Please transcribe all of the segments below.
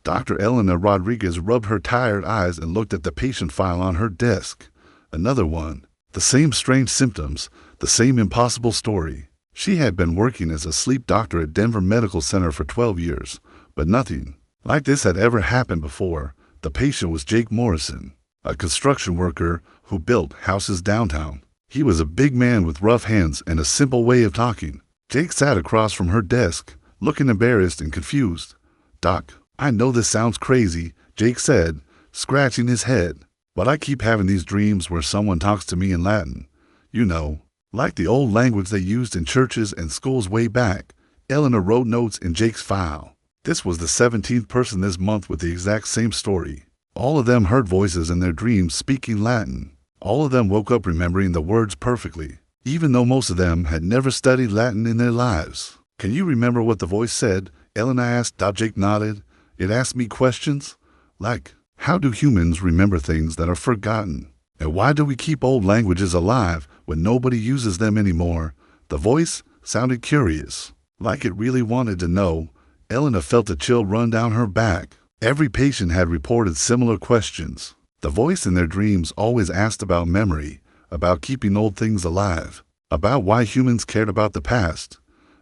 Dr. Elena Rodriguez rubbed her tired eyes and looked at the patient file on her desk. Another one. The same strange symptoms, the same impossible story. She had been working as a sleep doctor at Denver Medical Center for 12 years, but nothing like this had ever happened before. The patient was Jake Morrison, a construction worker who built houses downtown. He was a big man with rough hands and a simple way of talking. Jake sat across from her desk, looking embarrassed and confused. "Doc, I know this sounds crazy," Jake said, scratching his head, "but I keep having these dreams where someone talks to me in Latin. You know, like the old language they used in churches and schools way back." Elena wrote notes in Jake's file. This was the 17th person this month with the exact same story. All of them heard voices in their dreams speaking Latin. All of them woke up remembering the words perfectly, even though most of them had never studied Latin in their lives. "Can you remember what the voice said?" Elena asked. Jake nodded. "It asked me questions like, how do humans remember things that are forgotten? And why do we keep old languages alive when nobody uses them anymore?" The voice sounded curious, like it really wanted to know. Elena felt a chill run down her back. Every patient had reported similar questions. The voice in their dreams always asked about memory, about keeping old things alive, about why humans cared about the past.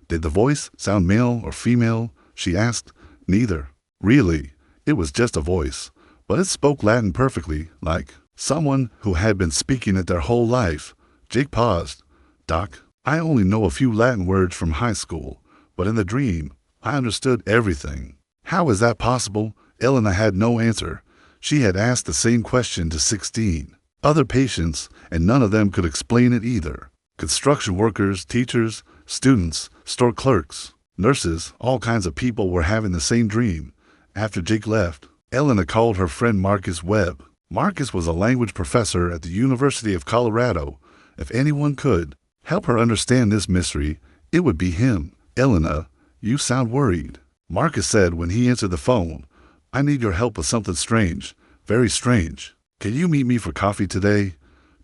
Did the voice sound male or female? She asked. Neither. Really, it was just a voice, but it spoke Latin perfectly, like someone who had been speaking it their whole life. Jake paused. "Doc, I only know a few Latin words from high school, but in the dream, I understood everything." "How is that possible?" Elena had no answer. She had asked the same question to 16 other patients, and none of them could explain it either. Construction workers, teachers, students, store clerks, nurses, all kinds of people were having the same dream. After Jake left, Elena called her friend Marcus Webb. Marcus was a language professor at the University of Colorado. If anyone could help her understand this mystery, it would be him. "Elena, you sound worried," Marcus said when he answered the phone. "I need your help with something strange, very strange. Can you meet me for coffee today?"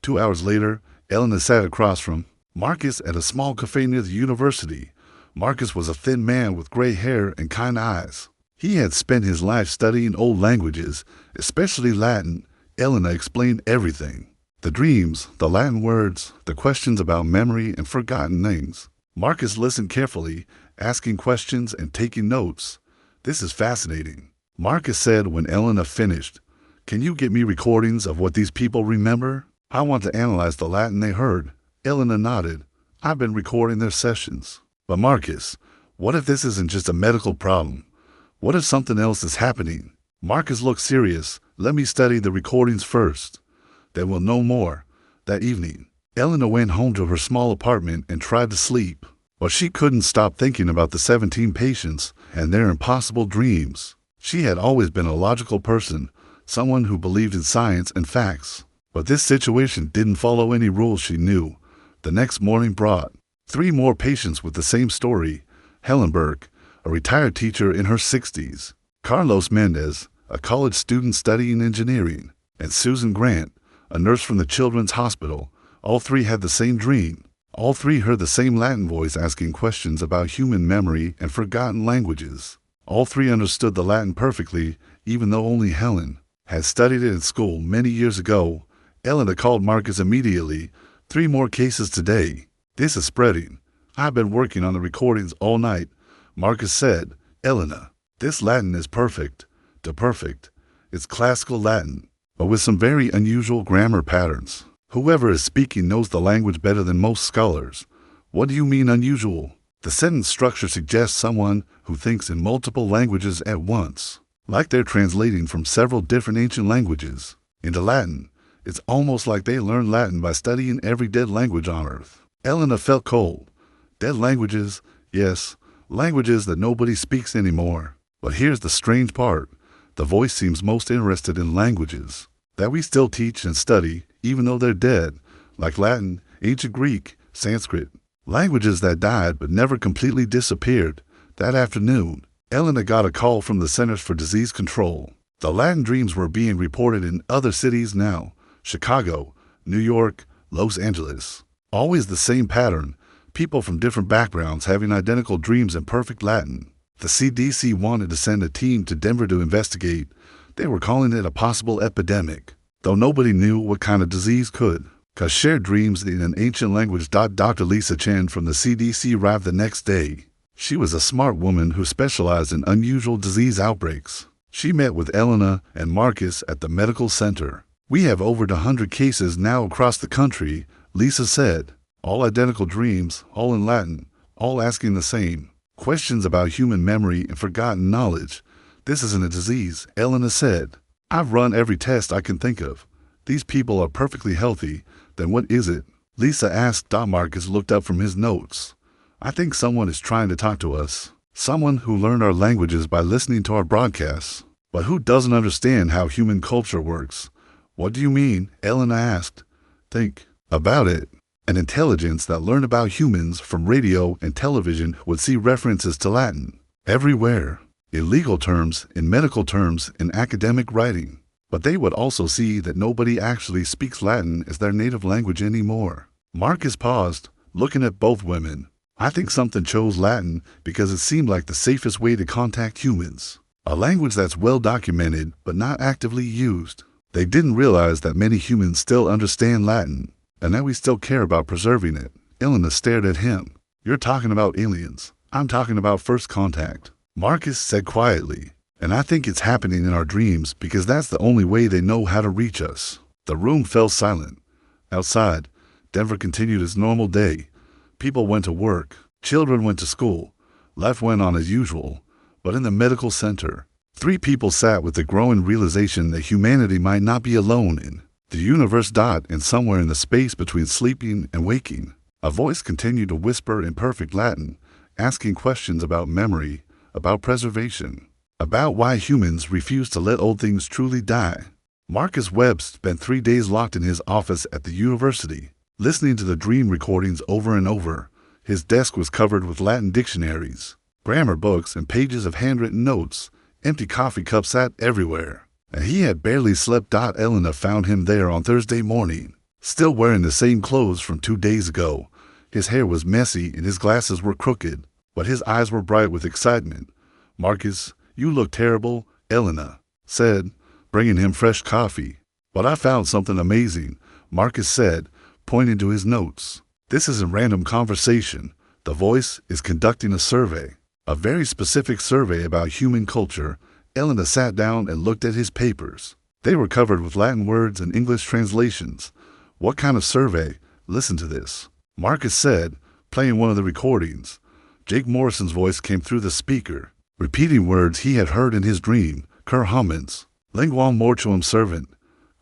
2 hours later, Elena sat across from Marcus at a small cafe near the university. Marcus was a thin man with gray hair and kind eyes. He had spent his life studying old languages, especially Latin. Elena explained everything. The dreams, the Latin words, the questions about memory and forgotten things. Marcus listened carefully, asking questions and taking notes. "This is fascinating," Marcus said when Elena finished. "Can you get me recordings of what these people remember? I want to analyze the Latin they heard." Elena nodded. "I've been recording their sessions." "But Marcus, what if this isn't just a medical problem? What if something else is happening?" Marcus looked serious. "Let me study the recordings first. Then we'll know more." That evening, Elena went home to her small apartment and tried to sleep. But she couldn't stop thinking about the 17 patients and their impossible dreams. She had always been a logical person, someone who believed in science and facts. But this situation didn't follow any rules she knew. The next morning brought 3 more patients with the same story. Helen Burke, a retired teacher in her 60s, Carlos Mendez, a college student studying engineering, and Susan Grant, a nurse from the Children's Hospital. All 3 had the same dream. All 3 heard the same Latin voice asking questions about human memory and forgotten languages. All 3 understood the Latin perfectly, even though only Helen had studied it in school many years ago. Elena called Marcus immediately. 3 more cases today. This is spreading. I've been working on the recordings all night, Marcus said. Elena, this Latin is perfect. Perfect. It's classical Latin, but with some very unusual grammar patterns. Whoever is speaking knows the language better than most scholars. What do you mean unusual? The sentence structure suggests someone who thinks in multiple languages at once, like they're translating from several different ancient languages into Latin. It's almost like they learned Latin by studying every dead language on Earth. Elena felt cold. Dead languages, yes, languages that nobody speaks anymore. But here's the strange part. The voice seems most interested in languages that we still teach and study, even though they're dead, like Latin, ancient Greek, Sanskrit, languages that died but never completely disappeared. That afternoon, Elena got a call from the Centers for Disease Control. The Latin dreams were being reported in other cities now: Chicago, New York, Los Angeles. Always the same pattern, people from different backgrounds having identical dreams in perfect Latin. The CDC wanted to send a team to Denver to investigate. They were calling it a possible epidemic, though nobody knew what kind of disease could. Cause shared dreams in an ancient language. Dr. Lisa Chen from the CDC arrived the next day. She was a smart woman who specialized in unusual disease outbreaks. She met with Elena and Marcus at the medical center. We have over 100 cases now across the country, Lisa said. All identical dreams, all in Latin, all asking the same questions about human memory and forgotten knowledge. This isn't a disease, Elena said. I've run every test I can think of. These people are perfectly healthy. Then what is it? Lisa asked. Marcus looked up from his notes. I think someone is trying to talk to us. Someone who learned our languages by listening to our broadcasts. But who doesn't understand how human culture works? What do you mean? Elena asked. Think about it. An intelligence that learned about humans from radio and television would see references to Latin everywhere, in legal terms, in medical terms, in academic writing. But they would also see that nobody actually speaks Latin as their native language anymore. Marcus paused, looking at both women. I think something chose Latin because it seemed like the safest way to contact humans. A language that's well documented but not actively used. They didn't realize that many humans still understand Latin, and that we still care about preserving it. Elena stared at him. You're talking about aliens. I'm talking about first contact. Marcus said quietly. And I think it's happening in our dreams because that's the only way they know how to reach us. The room fell silent. Outside, Denver continued its normal day. People went to work. Children went to school. Life went on as usual. But in the medical center, 3 people sat with the growing realization that humanity might not be alone in the universe. And somewhere in the space between sleeping and waking, a voice continued to whisper in perfect Latin, asking questions about memory, about preservation, about why humans refuse to let old things truly die. Marcus Webb spent 3 days locked in his office at the university, listening to the dream recordings over and over. His desk was covered with Latin dictionaries, grammar books, and pages of handwritten notes. Empty coffee cups sat everywhere, and he had barely slept. Elena found him there on Thursday morning, still wearing the same clothes from 2 days ago. His hair was messy and his glasses were crooked, but his eyes were bright with excitement. Marcus, you look terrible, Elena said, bringing him fresh coffee. But I found something amazing, Marcus said, pointing to his notes. This isn't random conversation. The voice is conducting a survey, a very specific survey about human culture. Elena sat down and looked at his papers. They were covered with Latin words and English translations. What kind of survey? Listen to this, Marcus said, playing one of the recordings. Jake Morrison's voice came through the speaker, repeating words he had heard in his dream. Cur homines, linguam mortuum servant,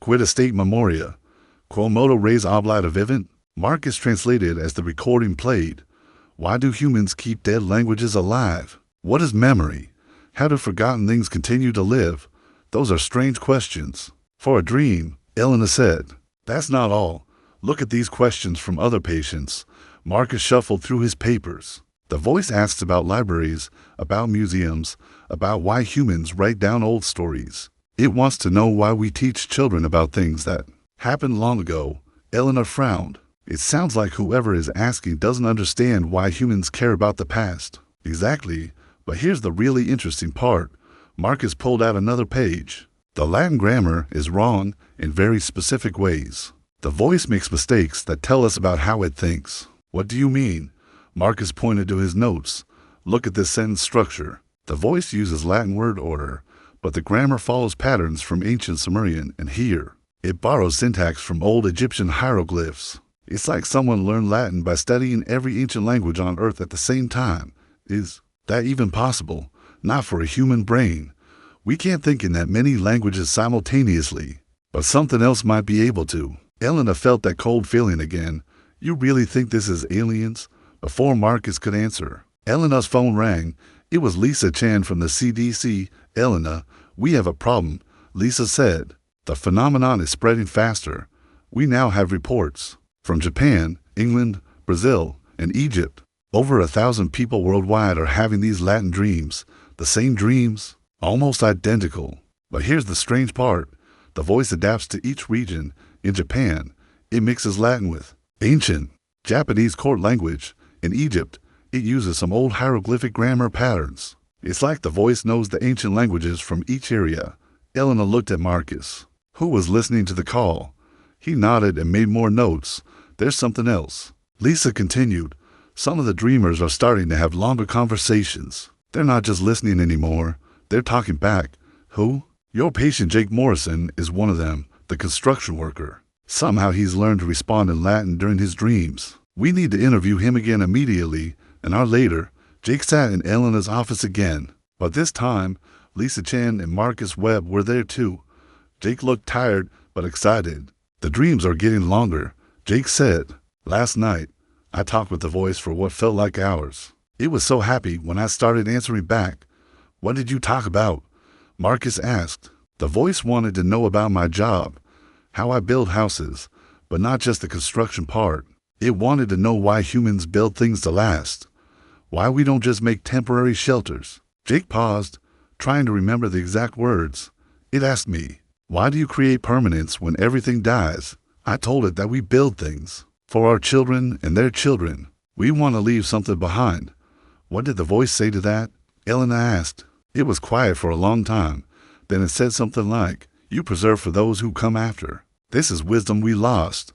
quid estate memoria, quo modo res oblita vivant. Marcus translated as the recording played. Why do humans keep dead languages alive? What is memory? How do forgotten things continue to live? Those are strange questions. For a dream, Elena said. That's not all. Look at these questions from other patients. Marcus shuffled through his papers. The voice asks about libraries, about museums, about why humans write down old stories. It wants to know why we teach children about things that happened long ago. Elena frowned. It sounds like whoever is asking doesn't understand why humans care about the past. Exactly, but here's the really interesting part. Marcus pulled out another page. The Latin grammar is wrong in very specific ways. The voice makes mistakes that tell us about how it thinks. What do you mean? Marcus pointed to his notes. Look at this sentence structure. The voice uses Latin word order, but the grammar follows patterns from ancient Sumerian, and here, it borrows syntax from old Egyptian hieroglyphs. It's like someone learned Latin by studying every ancient language on Earth at the same time. Is that even possible? Not for a human brain. We can't think in that many languages simultaneously, but something else might be able to. Elena felt that cold feeling again. You really think this is aliens? Before Marcus could answer, Elena's phone rang. It was Lisa Chan from the CDC. Elena, we have a problem, Lisa said. The phenomenon is spreading faster. We now have reports from Japan, England, Brazil, and Egypt. Over 1,000 people worldwide are having these Latin dreams. The same dreams, almost identical. But here's the strange part. The voice adapts to each region. In Japan, it mixes Latin with ancient Japanese court language. In Egypt, it uses some old hieroglyphic grammar patterns. It's like the voice knows the ancient languages from each area. Elena looked at Marcus, who was listening to the call. He nodded and made more notes. There's something else. Lisa continued. Some of the dreamers are starting to have longer conversations. They're not just listening anymore. They're talking back. Who? Your patient Jake Morrison is one of them, the construction worker. Somehow he's learned to respond in Latin during his dreams. We need to interview him again immediately. An hour later, Jake sat in Elena's office again. But this time, Lisa Chen and Marcus Webb were there too. Jake looked tired but excited. The dreams are getting longer, Jake said. Last night, I talked with the voice for what felt like hours. It was so happy when I started answering back. What did you talk about? Marcus asked. The voice wanted to know about my job, how I build houses, but not just the construction part. It wanted to know why humans build things to last, why we don't just make temporary shelters. Jake paused, trying to remember the exact words. It asked me, why do you create permanence when everything dies? I told it that we build things for our children and their children. We want to leave something behind. What did the voice say to that? Elena asked. It was quiet for a long time. Then it said something like, you preserve for those who come after. This is wisdom we lost.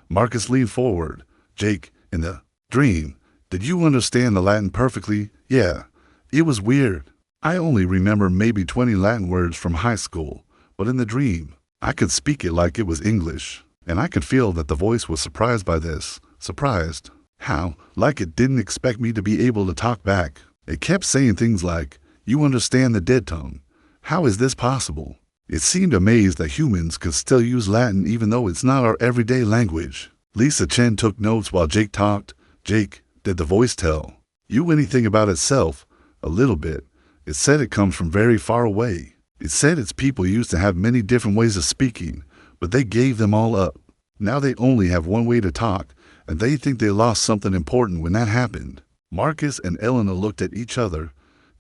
Marcus leaned forward. Jake, in the dream, did you understand the Latin perfectly? Yeah. It was weird. I only remember maybe 20 Latin words from high school, but in the dream, I could speak it like it was English. And I could feel that the voice was surprised by this. Surprised. How? Like it didn't expect me to be able to talk back. It kept saying things like, you understand the dead tongue. How is this possible? It seemed amazed that humans could still use Latin even though it's not our everyday language. Lisa Chen took notes while Jake talked. Jake, did the voice tell you anything about itself? A little bit. It said it comes from very far away. It said its people used to have many different ways of speaking, but they gave them all up. Now they only have one way to talk, and they think they lost something important when that happened. Marcus and Elena looked at each other.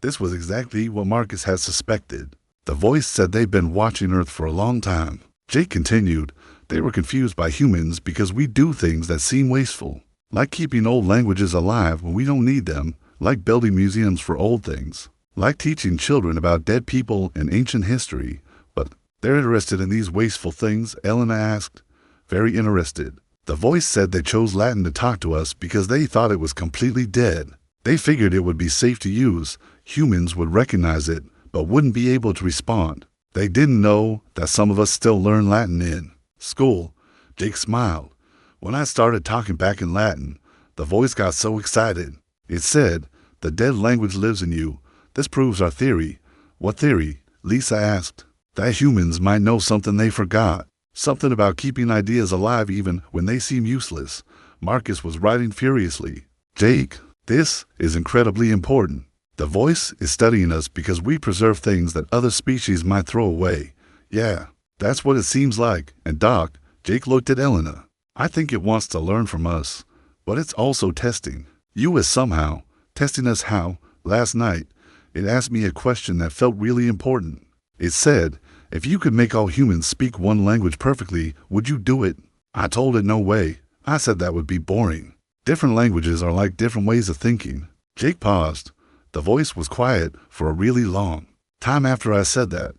This was exactly what Marcus had suspected. The voice said they'd been watching Earth for a long time. Jake continued, they were confused by humans because we do things that seem wasteful, like keeping old languages alive when we don't need them, like building museums for old things, like teaching children about dead people and ancient history. But they're interested in these wasteful things, Elena asked. Very interested. The voice said they chose Latin to talk to us because they thought it was completely dead. They figured it would be safe to use. Humans would recognize it, but wouldn't be able to respond. They didn't know that some of us still learn Latin in school. Jake smiled. When I started talking back in Latin, the voice got so excited. It said, the dead language lives in you. This proves our theory. What theory? Lisa asked. That humans might know something they forgot. Something about keeping ideas alive even when they seem useless. Marcus was writing furiously. Jake, this is incredibly important. The voice is studying us because we preserve things that other species might throw away. Yeah, that's what it seems like. And Doc, Jake looked at Elena. I think it wants to learn from us, but it's also testing. You is somehow testing us how. Last night, it asked me a question that felt really important. It said, if you could make all humans speak one language perfectly, would you do it? I told it no way. I said that would be boring. Different languages are like different ways of thinking. Jake paused. The voice was quiet for a really long time after I said that.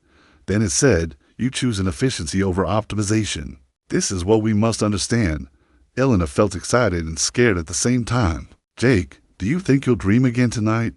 Then it said, you choose an efficiency over optimization. This is what we must understand. Elena felt excited and scared at the same time. Jake, do you think you'll dream again tonight?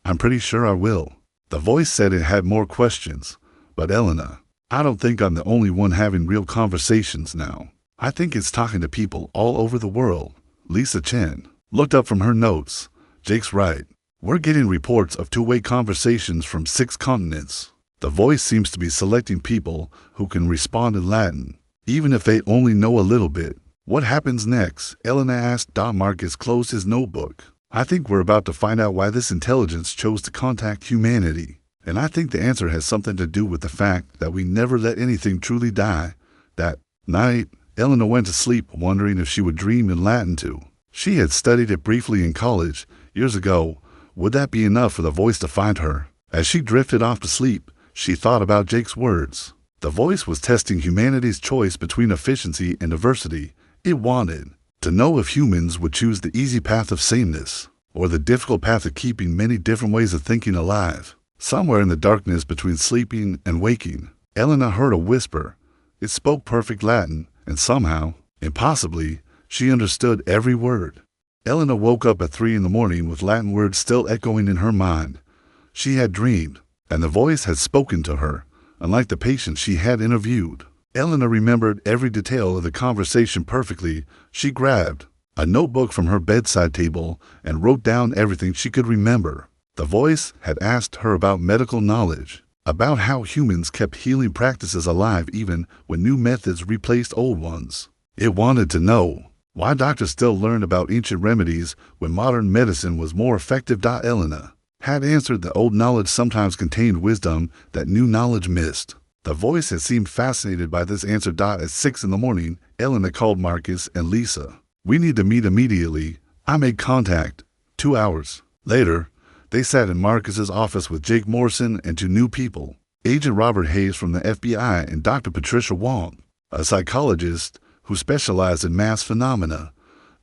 I'm pretty sure I will. The voice said it had more questions. But Elena, I don't think I'm the only one having real conversations now. I think it's talking to people all over the world. Lisa Chen looked up from her notes. Jake's right. We're getting reports of two-way conversations from 6 continents. The voice seems to be selecting people who can respond in Latin, even if they only know a little bit. What happens next? Elena asked. Marcus closed his notebook. I think we're about to find out why this intelligence chose to contact humanity. And I think the answer has something to do with the fact that we never let anything truly die. That night, Elena went to sleep wondering if she would dream in Latin too. She had studied it briefly in college, years ago. Would that be enough for the voice to find her? As she drifted off to sleep, she thought about Jake's words. The voice was testing humanity's choice between efficiency and diversity. It wanted to know if humans would choose the easy path of sameness, or the difficult path of keeping many different ways of thinking alive. Somewhere in the darkness between sleeping and waking, Elena heard a whisper. It spoke perfect Latin, and somehow, impossibly, she understood every word. Elena woke up at 3 in the morning with Latin words still echoing in her mind. She had dreamed, and the voice had spoken to her, unlike the patient she had interviewed. Elena remembered every detail of the conversation perfectly. She grabbed a notebook from her bedside table and wrote down everything she could remember. The voice had asked her about medical knowledge, about how humans kept healing practices alive even when new methods replaced old ones. It wanted to know why doctors still learned about ancient remedies when modern medicine was more effective. Elena had answered that old knowledge sometimes contained wisdom that new knowledge missed. The voice had seemed fascinated by this answer. At 6 in the morning, Elena called Marcus and Lisa. We need to meet immediately. I made contact. 2 hours later, they sat in Marcus's office with Jake Morrison and 2 new people, Agent Robert Hayes from the FBI and Dr. Patricia Wong, a psychologist who specialized in mass phenomena.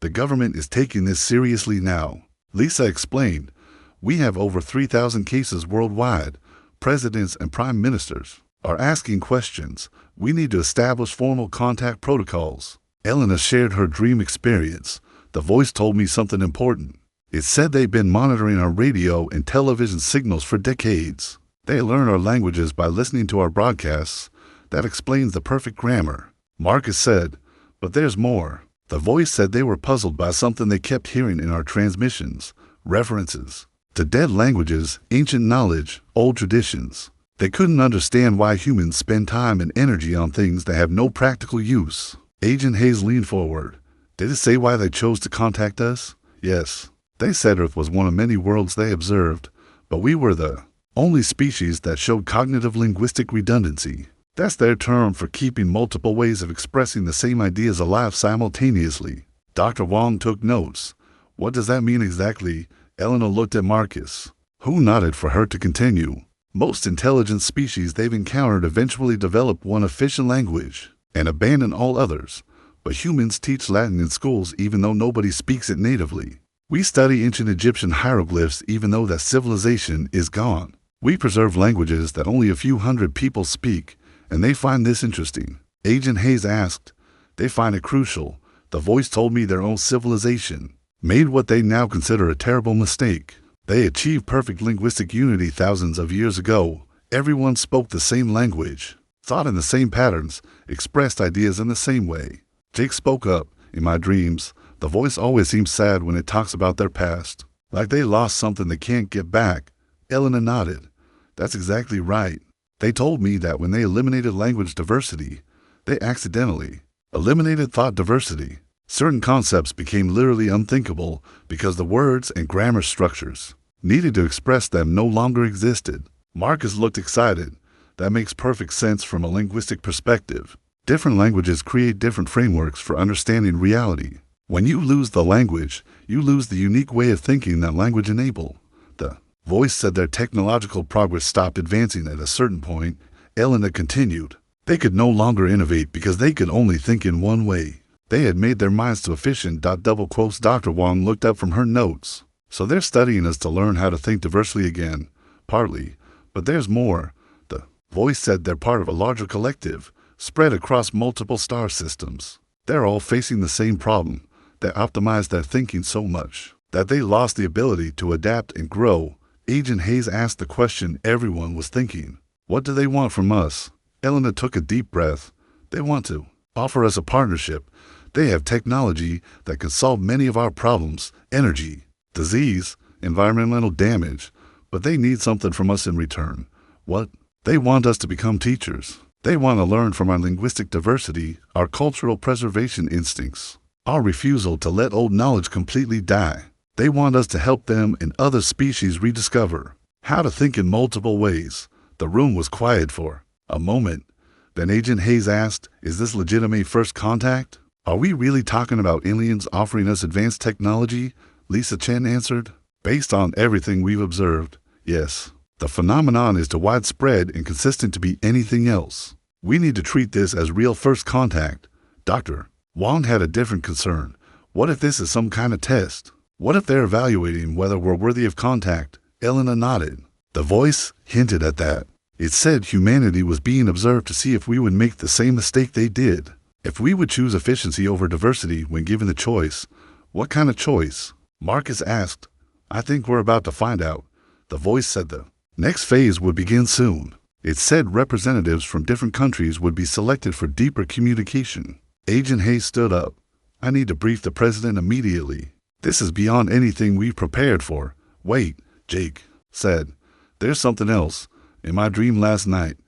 The government is taking this seriously now, Lisa explained. We have over 3,000 cases worldwide. Presidents and prime ministers are asking questions. We need to establish formal contact protocols. Elena shared her dream experience. The voice told me something important. It said they've been monitoring our radio and television signals for decades. They learn our languages by listening to our broadcasts. That explains the perfect grammar. Marcus said, but there's more. The voice said they were puzzled by something they kept hearing in our transmissions, references to dead languages, ancient knowledge, old traditions. They couldn't understand why humans spend time and energy on things that have no practical use. Agent Hayes leaned forward. Did it say why they chose to contact us? Yes. They said Earth was one of many worlds they observed, but we were the only species that showed cognitive linguistic redundancy. That's their term for keeping multiple ways of expressing the same ideas alive simultaneously. Dr. Wong took notes. What does that mean exactly? Elena looked at Marcus, who nodded for her to continue. Most intelligent species they've encountered eventually develop one efficient language and abandon all others, but humans teach Latin in schools even though nobody speaks it natively. We study ancient Egyptian hieroglyphs even though that civilization is gone. We preserve languages that only a few hundred people speak, and they find this interesting. Agent Hayes asked. They find it crucial. The voice told me their own civilization made what they now consider a terrible mistake. They achieved perfect linguistic unity thousands of years ago. Everyone spoke the same language, thought in the same patterns, expressed ideas in the same way. Jake spoke up. In my dreams, the voice always seems sad when it talks about their past, like they lost something they can't get back. Elena nodded. That's exactly right. They told me that when they eliminated language diversity, they accidentally eliminated thought diversity. Certain concepts became literally unthinkable because the words and grammar structures needed to express them no longer existed. Marcus looked excited. That makes perfect sense from a linguistic perspective. Different languages create different frameworks for understanding reality. When you lose the language, you lose the unique way of thinking that language enabled. The voice said their technological progress stopped advancing at a certain point. Elena continued. They could no longer innovate because they could only think in one way. They had made their minds too efficient. Double quotes. Dr. Wong looked up from her notes. So they're studying us to learn how to think diversely again. Partly. But there's more. The voice said they're part of a larger collective, spread across multiple star systems. They're all facing the same problem. They optimized their thinking so much that they lost the ability to adapt and grow. Agent Hayes asked the question everyone was thinking. What do they want from us? Elena took a deep breath. They want to offer us a partnership. They have technology that can solve many of our problems, energy, disease, environmental damage, but they need something from us in return. What? They want us to become teachers. They want to learn from our linguistic diversity, our cultural preservation instincts, our refusal to let old knowledge completely die. They want us to help them and other species rediscover how to think in multiple ways. The room was quiet for a moment. Then Agent Hayes asked, is this legitimate first contact? Are we really talking about aliens offering us advanced technology? Lisa Chen answered. Based on everything we've observed, yes. The phenomenon is too widespread and consistent to be anything else. We need to treat this as real first contact. Dr. Wong had a different concern. What if this is some kind of test? What if they're evaluating whether we're worthy of contact? Elena nodded. The voice hinted at that. It said humanity was being observed to see if we would make the same mistake they did. If we would choose efficiency over diversity when given the choice. What kind of choice? Marcus asked. I think we're about to find out. The voice said the next phase would begin soon. It said representatives from different countries would be selected for deeper communication. Agent Hayes stood up. I need to brief the president immediately. This is beyond anything we've prepared for. Wait, Jake said. There's something else. In my dream last night,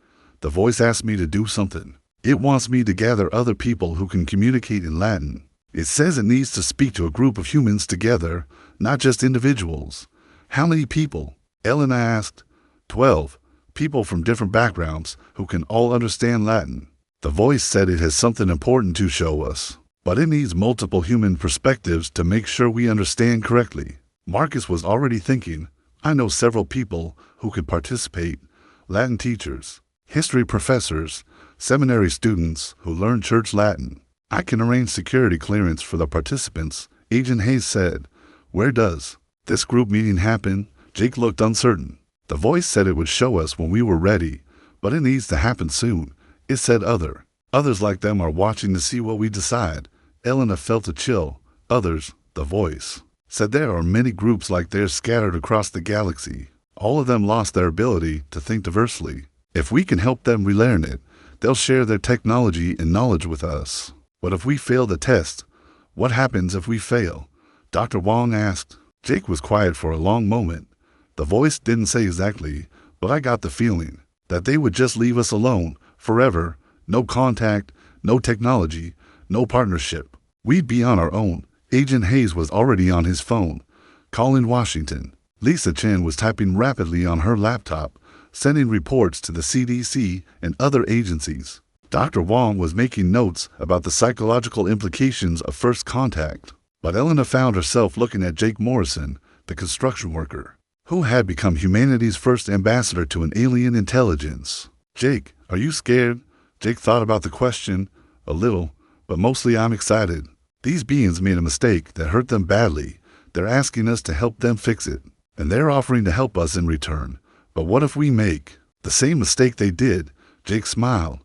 the voice asked me to do something. It wants me to gather other people who can communicate in Latin. It says it needs to speak to a group of humans together, not just individuals. How many people? Elena asked. 12. People from different backgrounds who can all understand Latin. The voice said it has something important to show us, but it needs multiple human perspectives to make sure we understand correctly. Marcus was already thinking, I know several people who could participate. Latin teachers, history professors, seminary students who learn church Latin. I can arrange security clearance for the participants, Agent Hayes said. Where does this group meeting happen? Jake looked uncertain. The voice said it would show us when we were ready, but it needs to happen soon. It said others like them are watching to see what we decide. Elena felt a chill. Others, the voice said there are many groups like theirs scattered across the galaxy. All of them lost their ability to think diversely. If we can help them relearn it, they'll share their technology and knowledge with us. But if we fail the test, what happens if we fail? Dr. Wong asked. Jake was quiet for a long moment. The voice didn't say exactly, but I got the feeling that they would just leave us alone forever. No contact, no technology, no partnership. We'd be on our own. Agent Hayes was already on his phone, calling Washington. Lisa Chen was typing rapidly on her laptop, sending reports to the CDC and other agencies. Dr. Wong was making notes about the psychological implications of first contact. But Elena found herself looking at Jake Morrison, the construction worker, who had become humanity's first ambassador to an alien intelligence. Jake, are you scared? Jake thought about the question. A little, but mostly I'm excited. These beings made a mistake that hurt them badly. They're asking us to help them fix it, and they're offering to help us in return. But what if we make the same mistake they did? Jake smiled.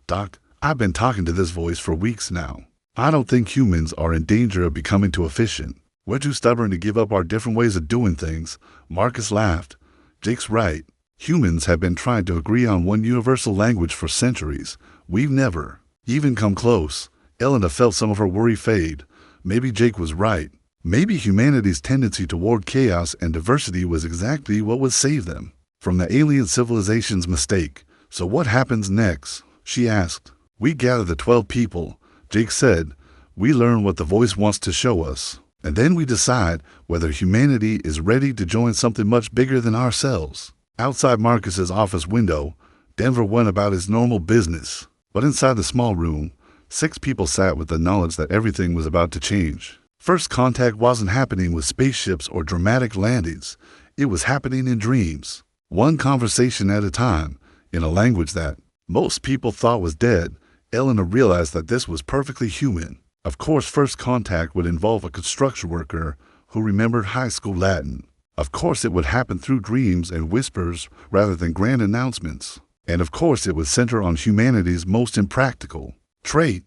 Doc, I've been talking to this voice for weeks now. I don't think humans are in danger of becoming too efficient. We're too stubborn to give up our different ways of doing things. Marcus laughed. Jake's right. Humans have been trying to agree on one universal language for centuries. We've never even come close. Elena felt some of her worry fade. Maybe Jake was right. Maybe humanity's tendency toward chaos and diversity was exactly what would save them from the alien civilization's mistake. So what happens next? She asked. We gather the 12 people. Jake said, we learn what the voice wants to show us, and then we decide whether humanity is ready to join something much bigger than ourselves. Outside Marcus's office window, Denver went about his normal business, but inside the small room, 6 people sat with the knowledge that everything was about to change. First contact wasn't happening with spaceships or dramatic landings. It was happening in dreams, one conversation at a time, in a language that most people thought was dead. Elena realized that this was perfectly human. Of course, first contact would involve a construction worker who remembered high school Latin. Of course, it would happen through dreams and whispers rather than grand announcements. And of course, it would center on humanity's most impractical trait,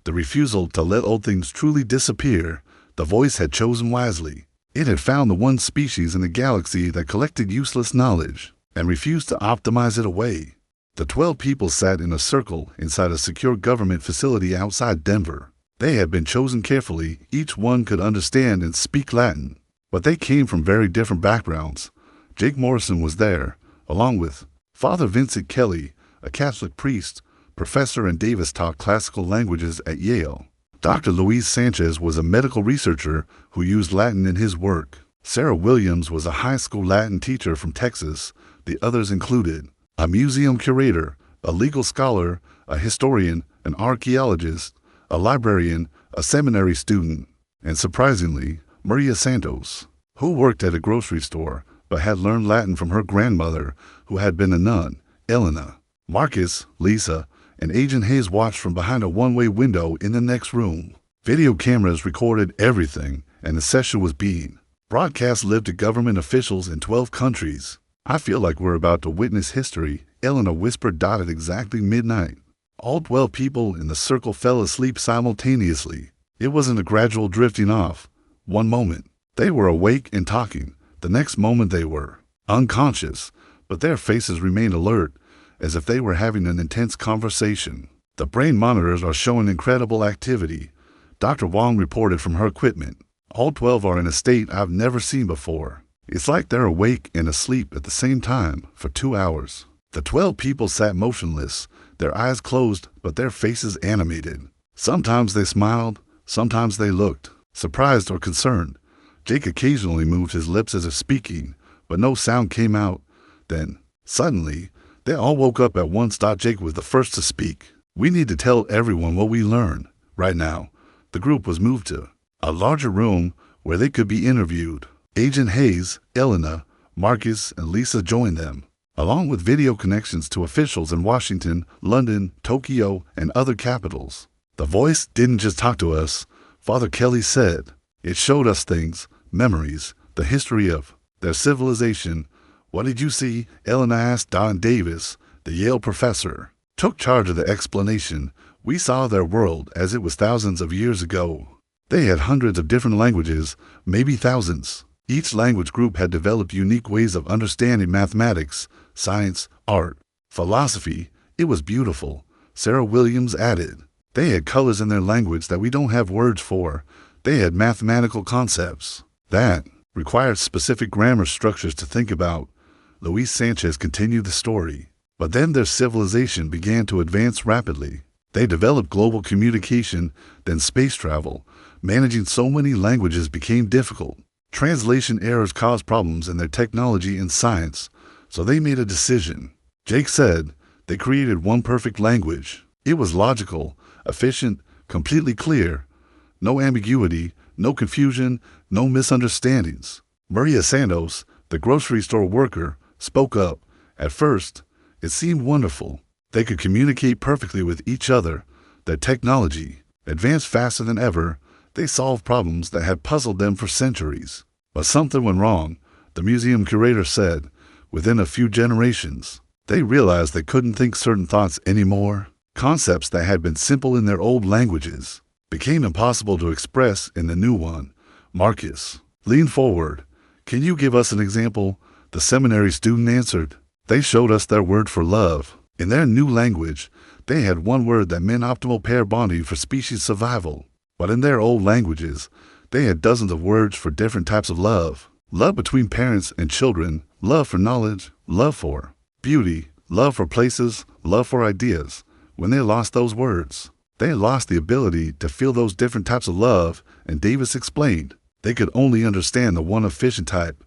the refusal to let old things truly disappear. The voice had chosen wisely. It had found the one species in the galaxy that collected useless knowledge and refused to optimize it away. The 12 people sat in a circle inside a secure government facility outside Denver. They had been chosen carefully. Each one could understand and speak Latin, but they came from very different backgrounds. Jake Morrison was there, along with Father Vincent Kelly, a Catholic priest, professor and Davis taught classical languages at Yale. Dr. Luis Sanchez was a medical researcher who used Latin in his work. Sarah Williams was a high school Latin teacher from Texas. The others included a museum curator, a legal scholar, a historian, an archaeologist, a librarian, a seminary student, and surprisingly, Maria Santos, who worked at a grocery store but had learned Latin from her grandmother, who had been a nun. Elena, Marcus, Lisa, and Agent Hayes watched from behind a one-way window in the next room. Video cameras recorded everything, and the session was being Broadcasts live to government officials in 12 countries. I feel like we're about to witness history, Elena whispered at exactly midnight. All 12 people in the circle fell asleep simultaneously. It wasn't a gradual drifting off. One moment, they were awake and talking. The next moment they were unconscious, but their faces remained alert, as if they were having an intense conversation. The brain monitors are showing incredible activity, Dr. Wong reported from her equipment. All 12 are in a state I've never seen before. It's like they're awake and asleep at the same time for 2 hours. The 12 people sat motionless, their eyes closed but their faces animated. Sometimes they smiled, sometimes they looked surprised or concerned. Jake occasionally moved his lips as if speaking, but no sound came out. Then, suddenly, they all woke up at once. Jake was the first to speak. We need to tell everyone what we learned. Right now, the group was moved to a larger room where they could be interviewed. Agent Hayes, Elena, Marcus, and Lisa joined them, along with video connections to officials in Washington, London, Tokyo, and other capitals. The voice didn't just talk to us, Father Kelly said. It showed us things, memories, the history of their civilization. What did you see? Elena asked. Don Davis, the Yale professor, took charge of the explanation. We saw their world as it was thousands of years ago. They had hundreds of different languages, maybe thousands. Each language group had developed unique ways of understanding mathematics, science, art, philosophy. It was beautiful, Sarah Williams added. They had colors in their language that we don't have words for. They had mathematical concepts that required specific grammar structures to think about. Luis Sanchez continued the story. But then their civilization began to advance rapidly. They developed global communication, then space travel. Managing so many languages became difficult. Translation errors caused problems in their technology and science, so they made a decision. Jake said they created one perfect language. It was logical, efficient, completely clear. No ambiguity, no confusion, no misunderstandings. Maria Santos, the grocery store worker, spoke up. At first, it seemed wonderful. They could communicate perfectly with each other. Their technology advanced faster than ever. They solved problems that had puzzled them for centuries. But something went wrong, the museum curator said. Within a few generations, they realized they couldn't think certain thoughts anymore. Concepts that had been simple in their old languages became impossible to express in the new one. Marcus leaned forward. Can you give us an example? The seminary student answered. They showed us their word for love. In their new language, they had one word that meant optimal pair bonding for species survival. But in their old languages, they had dozens of words for different types of love. Love between parents and children, love for knowledge, love for beauty, love for places, love for ideas. When they lost those words, they lost the ability to feel those different types of love, and Davis explained. They could only understand the one efficient type.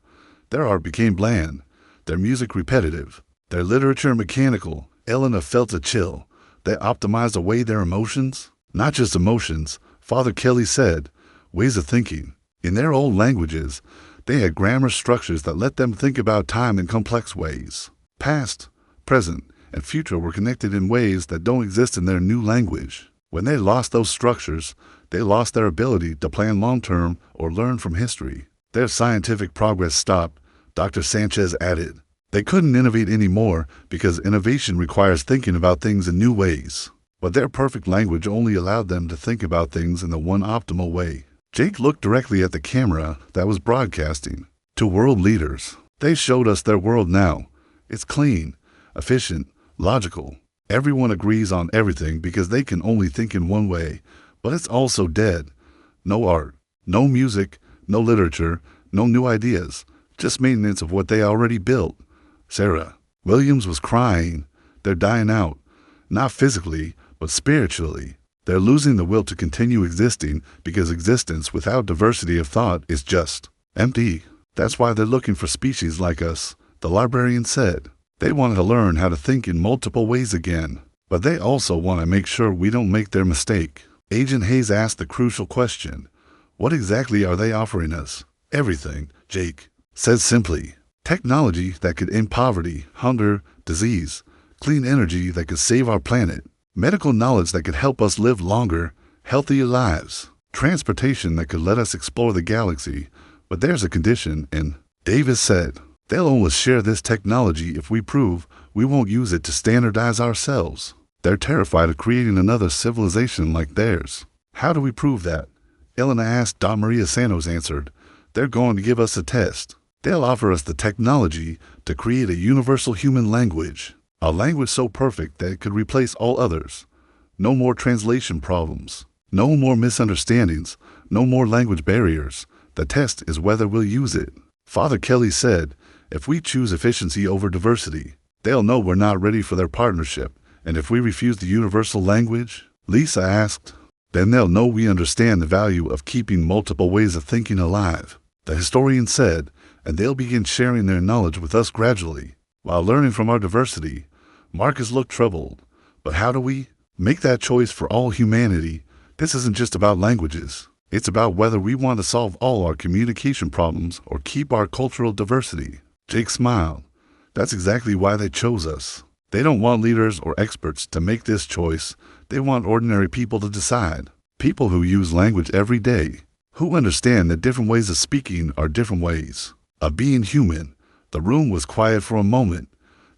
Their art became bland, their music repetitive, their literature mechanical. Elena felt a chill. They optimized away their emotions. Not just emotions, Father Kelly said, ways of thinking. In their old languages, they had grammar structures that let them think about time in complex ways. Past, present, and future were connected in ways that don't exist in their new language. When they lost those structures, they lost their ability to plan long-term or learn from history. Their scientific progress stopped, Dr. Sanchez added. They couldn't innovate anymore because innovation requires thinking about things in new ways. But their perfect language only allowed them to think about things in the one optimal way. Jake looked directly at the camera that was broadcasting. To world leaders, they showed us their world now. It's clean, efficient, logical. Everyone agrees on everything because they can only think in one way. But it's also dead. No art, no music, no literature, no new ideas. Just maintenance of what they already built. Sarah Williams was crying. They're dying out. Not physically, but spiritually. They're losing the will to continue existing because existence without diversity of thought is just empty. That's why they're looking for species like us, the librarian said. They want to learn how to think in multiple ways again, but they also want to make sure we don't make their mistake. Agent Hayes asked the crucial question. What exactly are they offering us? Everything, Jake said simply. Technology that could end poverty, hunger, disease, clean energy that could save our planet, medical knowledge that could help us live longer, healthier lives, transportation that could let us explore the galaxy, But there's a condition, and Davis said, they'll only share this technology if we prove we won't use it to standardize ourselves. They're terrified of creating another civilization like theirs. How do we prove that? Elena asked. Maria Santos answered, they're going to give us a test. They'll offer us the technology to create a universal human language, a language so perfect that it could replace all others. No more translation problems, no more misunderstandings, no more language barriers. The test is whether we'll use it. Father Kelly said, if we choose efficiency over diversity, they'll know we're not ready for their partnership. And if we refuse the universal language, Lisa asked, then they'll know we understand the value of keeping multiple ways of thinking alive. The historian said, and they'll begin sharing their knowledge with us gradually, while learning from our diversity. Marcus looked troubled. But how do we make that choice for all humanity? This isn't just about languages. It's about whether we want to solve all our communication problems or keep our cultural diversity. Jake smiled. That's exactly why they chose us. They don't want leaders or experts to make this choice. They want ordinary people to decide. People who use language every day, who understand that different ways of speaking are different ways of being human. The room was quiet for a moment.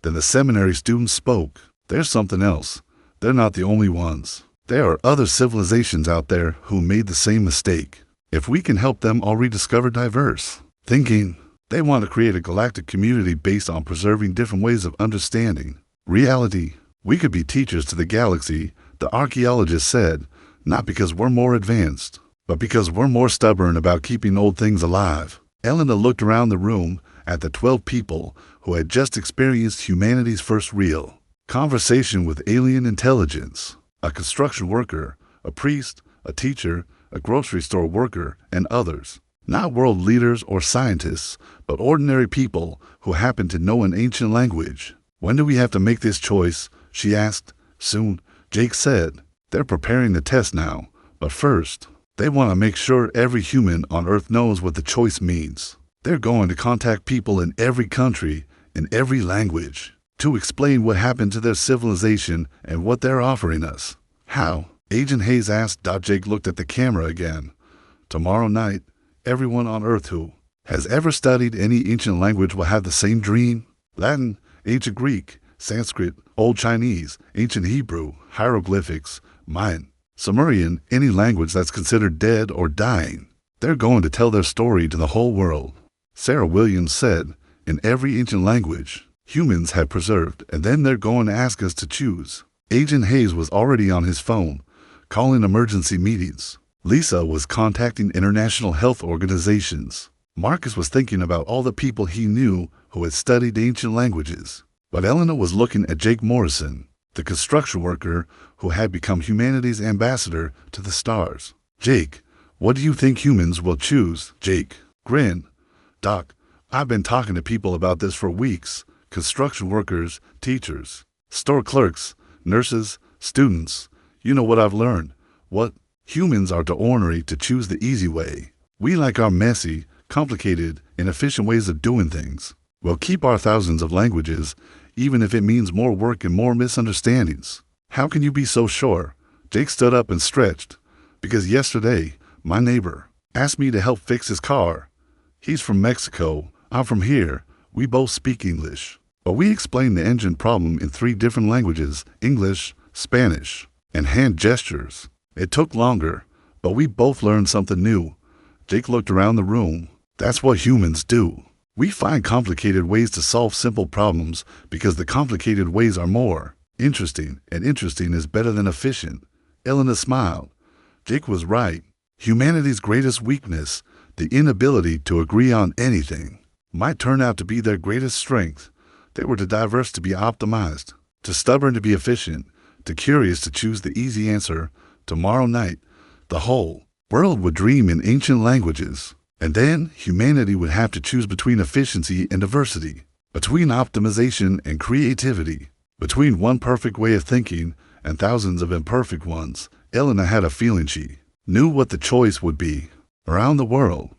Then the seminary students spoke. There's something else. They're not the only ones. There are other civilizations out there who made the same mistake. If we can help them all rediscover diverse thinking, they want to create a galactic community based on preserving different ways of understanding reality. We could be teachers to the galaxy, the archaeologist said, not because we're more advanced, but because we're more stubborn about keeping old things alive. Elena looked around the room at the 12 people who had just experienced humanity's first real conversation with alien intelligence. A construction worker, a priest, a teacher, a grocery store worker, and others. Not world leaders or scientists, but ordinary people who happen to know an ancient language. When do we have to make this choice? She asked. Soon, Jake said. They're preparing the test now, but first, they want to make sure every human on Earth knows what the choice means. They're going to contact people in every country, in every language, to explain what happened to their civilization and what they're offering us. How? Agent Hayes asked. Jake looked at the camera again. Tomorrow night, everyone on Earth who has ever studied any ancient language will have the same dream. Latin, ancient Greek, Sanskrit, Old Chinese, ancient Hebrew, hieroglyphics, Mayan, Sumerian, any language that's considered dead or dying. They're going to tell their story to the whole world. Sarah Williams said, in every ancient language humans have preserved, and then they're going to ask us to choose. Agent Hayes was already on his phone, calling emergency meetings. Lisa was contacting international health organizations. Marcus was thinking about all the people he knew who had studied ancient languages. But Elena was looking at Jake Morrison, the construction worker who had become humanity's ambassador to the stars. Jake, what do you think humans will choose? Jake grinned. Doc, I've been talking to people about this for weeks. Construction workers, teachers, store clerks, nurses, students. You know what I've learned? What? Humans are too ornery to choose the easy way. We like our messy, complicated, inefficient ways of doing things. We'll keep our thousands of languages, even if it means more work and more misunderstandings. How can you be so sure? Jake stood up and stretched. Because yesterday, my neighbor asked me to help fix his car. He's from Mexico. I'm from here. We both speak English. But we explained the engine problem in 3 different languages, English, Spanish, and hand gestures. It took longer, but we both learned something new. Jake looked around the room. That's what humans do. We find complicated ways to solve simple problems because the complicated ways are more interesting, and interesting is better than efficient. Elena smiled. Jake was right. Humanity's greatest weakness, the inability to agree on anything, might turn out to be their greatest strength. They were too diverse to be optimized, too stubborn to be efficient, too curious to choose the easy answer. Tomorrow night, the whole world would dream in ancient languages, and then humanity would have to choose between efficiency and diversity, between optimization and creativity, between one perfect way of thinking and thousands of imperfect ones. Elena had a feeling she knew what the choice would be. Around the world,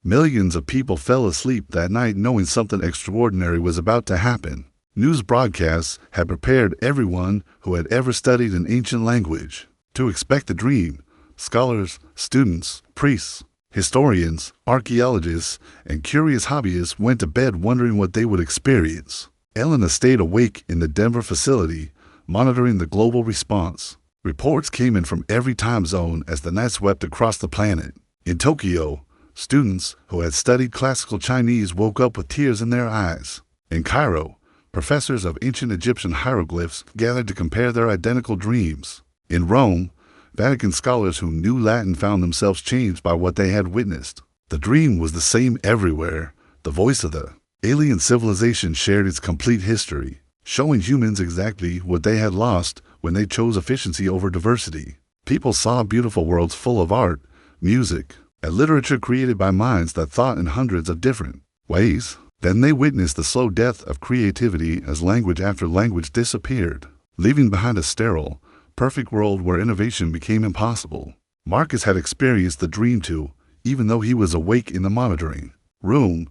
millions of people fell asleep that night knowing something extraordinary was about to happen. News broadcasts had prepared everyone who had ever studied an ancient language to expect the dream. Scholars, students, priests, Historians, archaeologists, and curious hobbyists went to bed wondering what they would experience. Elena stayed awake in the Denver facility, monitoring the global response. Reports came in from every time zone as the night swept across the planet. In Tokyo, students who had studied classical Chinese woke up with tears in their eyes. In Cairo, professors of ancient Egyptian hieroglyphs gathered to compare their identical dreams. In Rome, Vatican scholars who knew Latin found themselves changed by what they had witnessed. The dream was the same everywhere. The voice of the alien civilization shared its complete history, showing humans exactly what they had lost when they chose efficiency over diversity. People saw beautiful worlds full of art, music, and literature created by minds that thought in hundreds of different ways. Then they witnessed the slow death of creativity as language after language disappeared, leaving behind a sterile, perfect world where innovation became impossible. Marcus had experienced the dream too, even though he was awake in the monitoring room.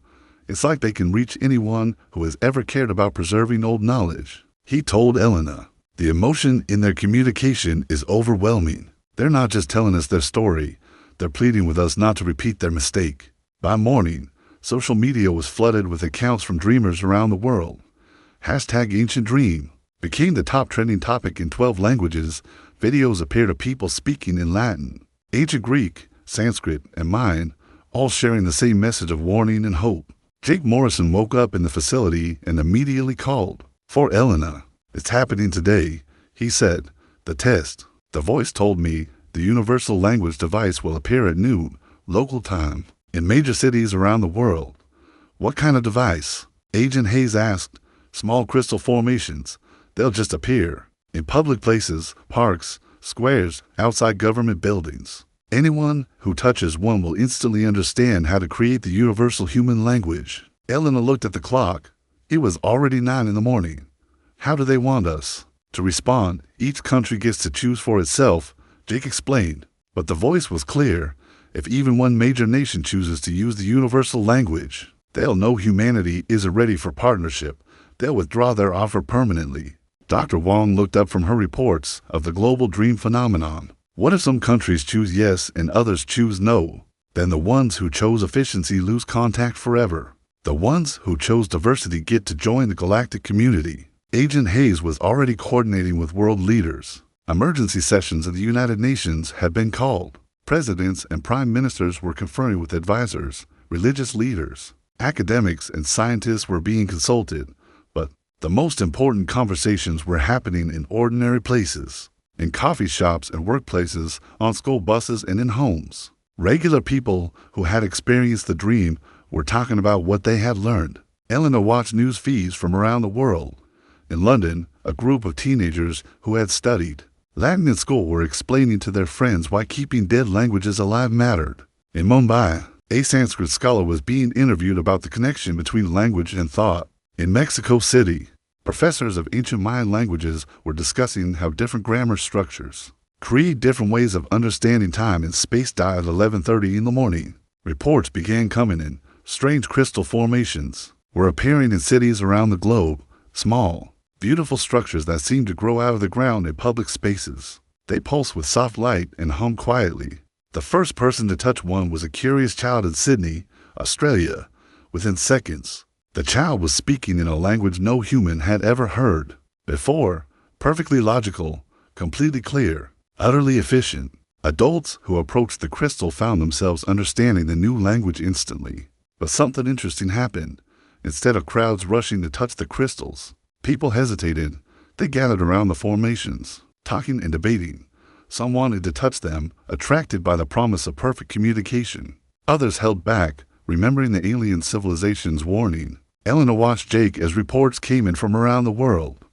It's like they can reach anyone who has ever cared about preserving old knowledge. He told Elena, the emotion in their communication is overwhelming. They're not just telling us their story, they're pleading with us not to repeat their mistake. By morning, social media was flooded with accounts from dreamers around the world. #AncientDream became the top trending topic in 12 languages. Videos appeared of people speaking in Latin, ancient Greek, Sanskrit, and Mayan, all sharing the same message of warning and hope. Jake Morrison woke up in the facility and immediately called for Elena. It's happening today, he said. The test. The voice told me the universal language device will appear at noon, local time, in major cities around the world. What kind of device? Agent Hayes asked. Small crystal formations. They'll just appear in public places, parks, squares, outside government buildings. Anyone who touches one will instantly understand how to create the universal human language. Elena looked at the clock. It was already 9 in the morning. How do they want us to respond? Each country gets to choose for itself, Jake explained. But the voice was clear. If even one major nation chooses to use the universal language, they'll know humanity isn't ready for partnership. They'll withdraw their offer permanently. Dr. Wong looked up from her reports of the global dream phenomenon. What if some countries choose yes and others choose no? Then the ones who chose efficiency lose contact forever. The ones who chose diversity get to join the galactic community. Agent Hayes was already coordinating with world leaders. Emergency sessions of the United Nations had been called. Presidents and prime ministers were conferring with advisors, religious leaders. Academics and scientists were being consulted. But the most important conversations were happening in ordinary places. In coffee shops and workplaces, on school buses and in homes. Regular people who had experienced the dream were talking about what they had learned. Elena watched news feeds from around the world. In London, a group of teenagers who had studied Latin in school were explaining to their friends why keeping dead languages alive mattered. In Mumbai, a Sanskrit scholar was being interviewed about the connection between language and thought. In Mexico City, professors of ancient Mayan languages were discussing how different grammar structures create different ways of understanding time and space. At 11:30 in the morning, reports began coming in. Strange crystal formations were appearing in cities around the globe, small, beautiful structures that seemed to grow out of the ground in public spaces. They pulsed with soft light and hummed quietly. The first person to touch one was a curious child in Sydney, Australia. Within seconds, the child was speaking in a language no human had ever heard before, perfectly logical, completely clear, utterly efficient. Adults who approached the crystal found themselves understanding the new language instantly. But something interesting happened. Instead of crowds rushing to touch the crystals, people hesitated. They gathered around the formations, talking and debating. Some wanted to touch them, attracted by the promise of perfect communication. Others held back, remembering the alien civilization's warning. Elena watched Jake as reports came in from around the world.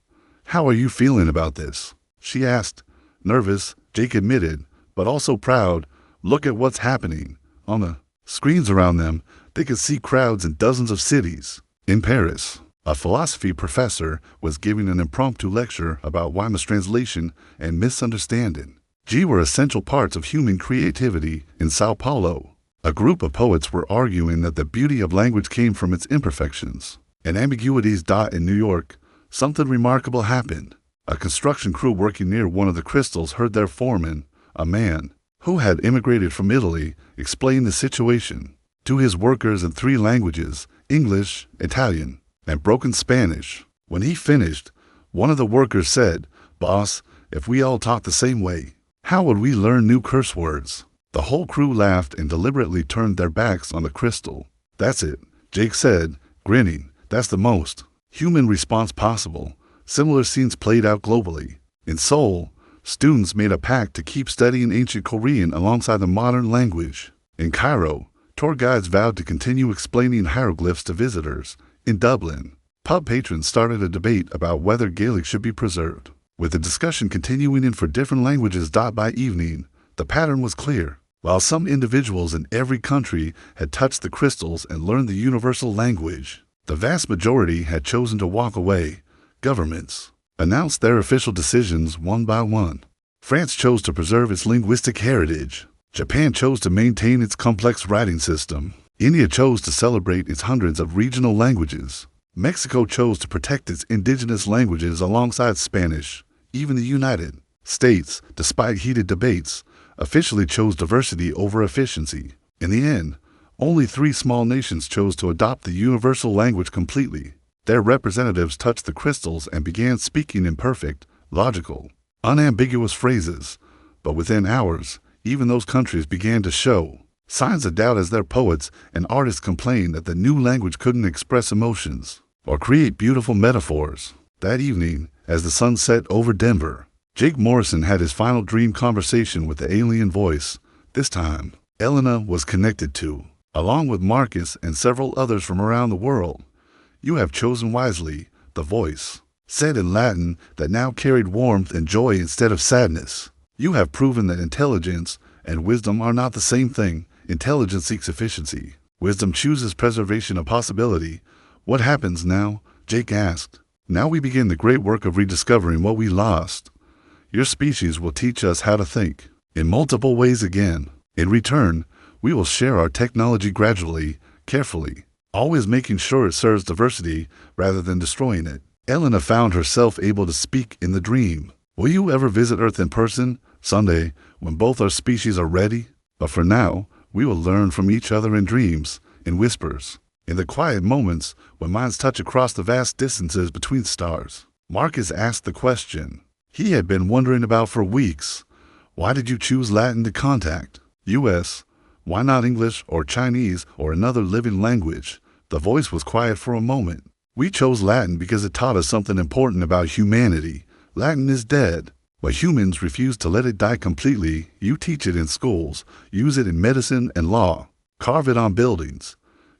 How are you feeling about this? She asked. Nervous, Jake admitted, but also proud. Look at what's happening. On the screens around them, they could see crowds in dozens of cities. In Paris, a philosophy professor was giving an impromptu lecture about why mistranslation and misunderstanding were essential parts of human creativity. In Sao Paulo, a group of poets were arguing that the beauty of language came from its imperfections and ambiguities. In New York, something remarkable happened. A construction crew working near one of the crystals heard their foreman, a man who had immigrated from Italy, explained the situation to his workers in 3 languages, English, Italian, and broken Spanish. When he finished, one of the workers said, "Boss, if we all talked the same way, how would we learn new curse words?" The whole crew laughed and deliberately turned their backs on the crystal. "That's it," Jake said, grinning. "That's the most human response possible." Similar scenes played out globally. In Seoul, students made a pact to keep studying ancient Korean alongside the modern language. In Cairo, tour guides vowed to continue explaining hieroglyphs to visitors. In Dublin, pub patrons started a debate about whether Gaelic should be preserved. With the discussion continuing in for different languages. By evening, the pattern was clear. While some individuals in every country had touched the crystals and learned the universal language, the vast majority had chosen to walk away. Governments announced their official decisions one by one. France chose to preserve its linguistic heritage. Japan chose to maintain its complex writing system. India chose to celebrate its hundreds of regional languages. Mexico chose to protect its indigenous languages alongside Spanish. Even the United States, despite heated debates, officially chose diversity over efficiency. In the end, only 3 small nations chose to adopt the universal language completely. Their representatives touched the crystals and began speaking in perfect, logical, unambiguous phrases. But within hours, even those countries began to show signs of doubt as their poets and artists complained that the new language couldn't express emotions or create beautiful metaphors. That evening, as the sun set over Denver, Jake Morrison had his final dream conversation with the alien voice. This time, Elena was connected to, along with Marcus and several others from around the world. "You have chosen wisely," the voice said in Latin that now carried warmth and joy instead of sadness. "You have proven that intelligence and wisdom are not the same thing. Intelligence seeks efficiency. Wisdom chooses preservation of possibility." "What happens now?" Jake asked. "Now we begin the great work of rediscovering what we lost. Your species will teach us how to think in multiple ways again. In return, we will share our technology gradually, carefully, always making sure it serves diversity rather than destroying it." Elena found herself able to speak in the dream. "Will you ever visit Earth in person? Someday, when both our species are ready? But for now, we will learn from each other in dreams, in whispers, in the quiet moments when minds touch across the vast distances between stars." Marcus asked the question he had been wondering about for weeks. "Why did you choose Latin to contact US? Why not English or Chinese or another living language?" The voice was quiet for a moment. "We chose Latin because it taught us something important about humanity. Latin is dead, but humans refuse to let it die completely. You teach it in schools, use it in medicine and law, carve it on buildings.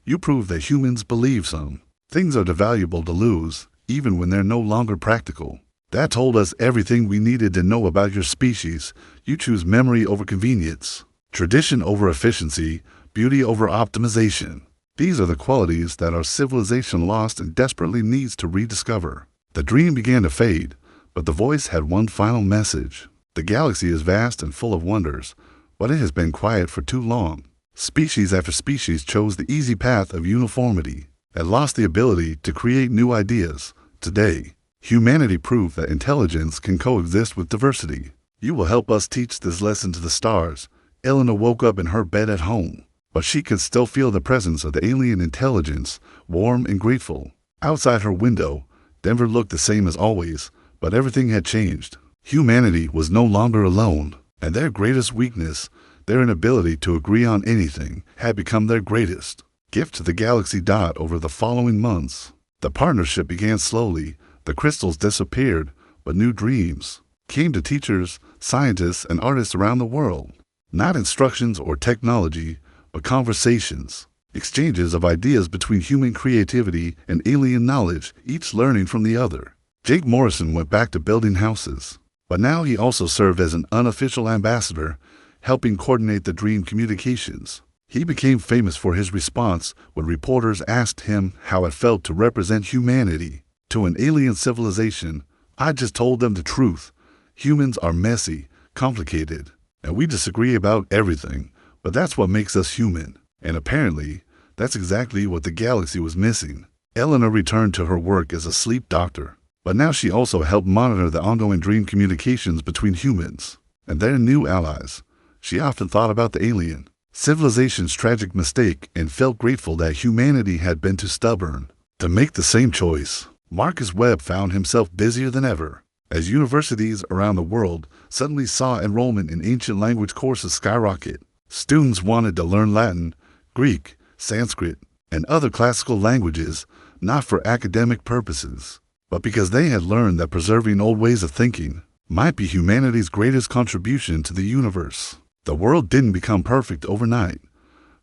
You prove that humans believe some things are too valuable to lose, even when they're no longer practical. That told us everything we needed to know about your species. You choose memory over convenience, tradition over efficiency, beauty over optimization. These are the qualities that our civilization lost and desperately needs to rediscover." The dream began to fade, but the voice had one final message. "The galaxy is vast and full of wonders, but it has been quiet for too long. Species after species chose the easy path of uniformity and lost the ability to create new ideas. Today, humanity proved that intelligence can coexist with diversity. You will help us teach this lesson to the stars." Elena woke up in her bed at home, but she could still feel the presence of the alien intelligence, warm and grateful. Outside her window, Denver looked the same as always, but everything had changed. Humanity was no longer alone, and their greatest weakness, their inability to agree on anything, had become their greatest gift to the galaxy. Over the following months, the partnership began slowly. The crystals disappeared, but new dreams came to teachers, scientists, and artists around the world. Not instructions or technology, but conversations, exchanges of ideas between human creativity and alien knowledge, each learning from the other. Jake Morrison went back to building houses, but now he also served as an unofficial ambassador, helping coordinate the dream communications. He became famous for his response when reporters asked him how it felt to represent humanity to an alien civilization. "I just told them the truth. Humans are messy, complicated, and we disagree about everything, but that's what makes us human." And apparently, that's exactly what the galaxy was missing. Elena returned to her work as a sleep doctor, but now she also helped monitor the ongoing dream communications between humans and their new allies. She often thought about the alien civilization's tragic mistake and felt grateful that humanity had been too stubborn to make the same choice. Marcus Webb found himself busier than ever, as universities around the world suddenly saw enrollment in ancient language courses skyrocket. Students wanted to learn Latin, Greek, Sanskrit, and other classical languages, not for academic purposes, but because they had learned that preserving old ways of thinking might be humanity's greatest contribution to the universe. The world didn't become perfect overnight.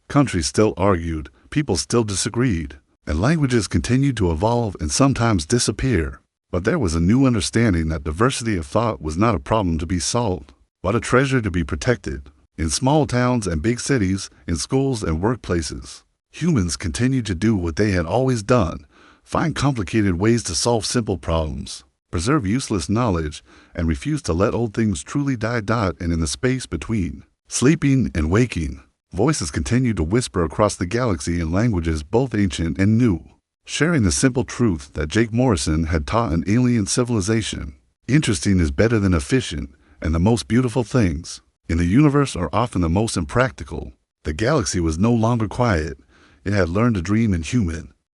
Countries still argued, people still disagreed, and languages continued to evolve and sometimes disappear. But there was a new understanding that diversity of thought was not a problem to be solved, but a treasure to be protected. In small towns and big cities, in schools and workplaces, humans continued to do what they had always done: find complicated ways to solve simple problems, preserve useless knowledge, and refuse to let old things truly die. And in the space between sleeping and waking, voices continued to whisper across the galaxy in languages both ancient and new, sharing the simple truth that Jake Morrison had taught an alien civilization. Interesting is better than efficient, and the most beautiful things in the universe are often the most impractical. The galaxy was no longer quiet. It had learned to dream in human,